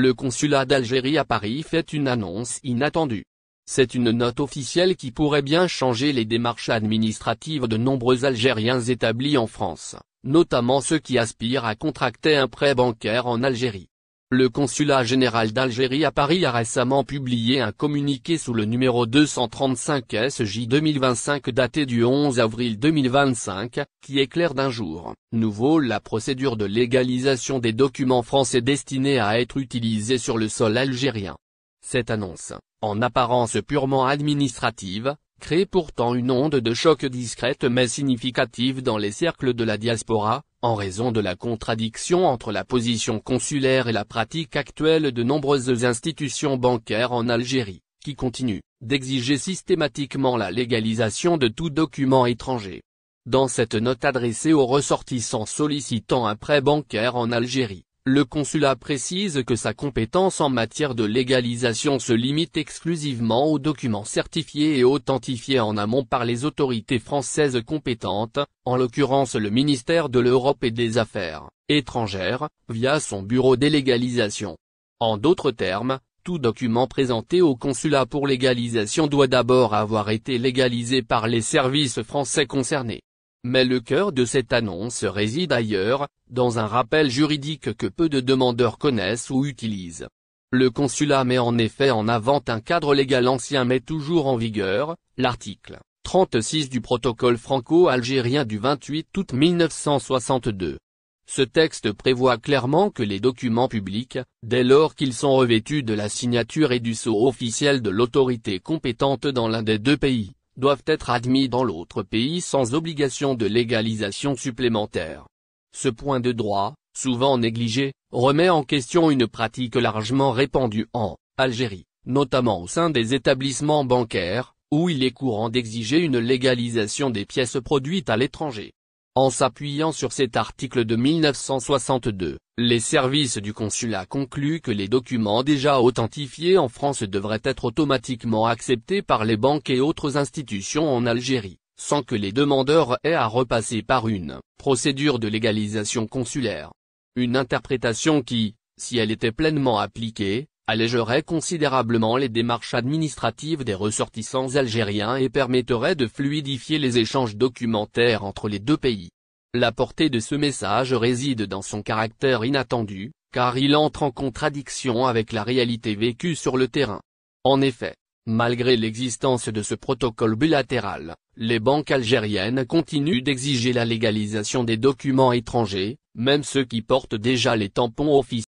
Le consulat d'Algérie à Paris fait une annonce inattendue. C'est une note officielle qui pourrait bien changer les démarches administratives de nombreux Algériens établis en France, notamment ceux qui aspirent à contracter un prêt bancaire en Algérie. Le consulat général d'Algérie à Paris a récemment publié un communiqué sous le numéro 235 SJ 2025 daté du 11 avril 2025, qui éclaire d'un jour nouveau la procédure de légalisation des documents français destinés à être utilisés sur le sol algérien. Cette annonce, en apparence purement administrative, crée pourtant une onde de choc discrète mais significative dans les cercles de la diaspora, en raison de la contradiction entre la position consulaire et la pratique actuelle de nombreuses institutions bancaires en Algérie, qui continuent d'exiger systématiquement la légalisation de tout document étranger. Dans cette note adressée aux ressortissants sollicitant un prêt bancaire en Algérie, le consulat précise que sa compétence en matière de légalisation se limite exclusivement aux documents certifiés et authentifiés en amont par les autorités françaises compétentes, en l'occurrence le ministère de l'Europe et des Affaires étrangères, via son bureau des légalisations. En d'autres termes, tout document présenté au consulat pour légalisation doit d'abord avoir été légalisé par les services français concernés. Mais le cœur de cette annonce réside ailleurs, dans un rappel juridique que peu de demandeurs connaissent ou utilisent. Le consulat met en effet en avant un cadre légal ancien mais toujours en vigueur, l'article 36 du protocole franco-algérien du 28 août 1962. Ce texte prévoit clairement que les documents publics, dès lors qu'ils sont revêtus de la signature et du sceau officiel de l'autorité compétente dans l'un des deux pays, doivent être admis dans l'autre pays sans obligation de légalisation supplémentaire. Ce point de droit, souvent négligé, remet en question une pratique largement répandue en Algérie, notamment au sein des établissements bancaires, où il est courant d'exiger une légalisation des pièces produites à l'étranger. En s'appuyant sur cet article de 1962, les services du consulat concluent que les documents déjà authentifiés en France devraient être automatiquement acceptés par les banques et autres institutions en Algérie, sans que les demandeurs aient à repasser par une procédure de légalisation consulaire. Une interprétation qui, si elle était pleinement appliquée, allégerait considérablement les démarches administratives des ressortissants algériens et permettrait de fluidifier les échanges documentaires entre les deux pays. La portée de ce message réside dans son caractère inattendu, car il entre en contradiction avec la réalité vécue sur le terrain. En effet, malgré l'existence de ce protocole bilatéral, les banques algériennes continuent d'exiger la légalisation des documents étrangers, même ceux qui portent déjà les tampons officiels.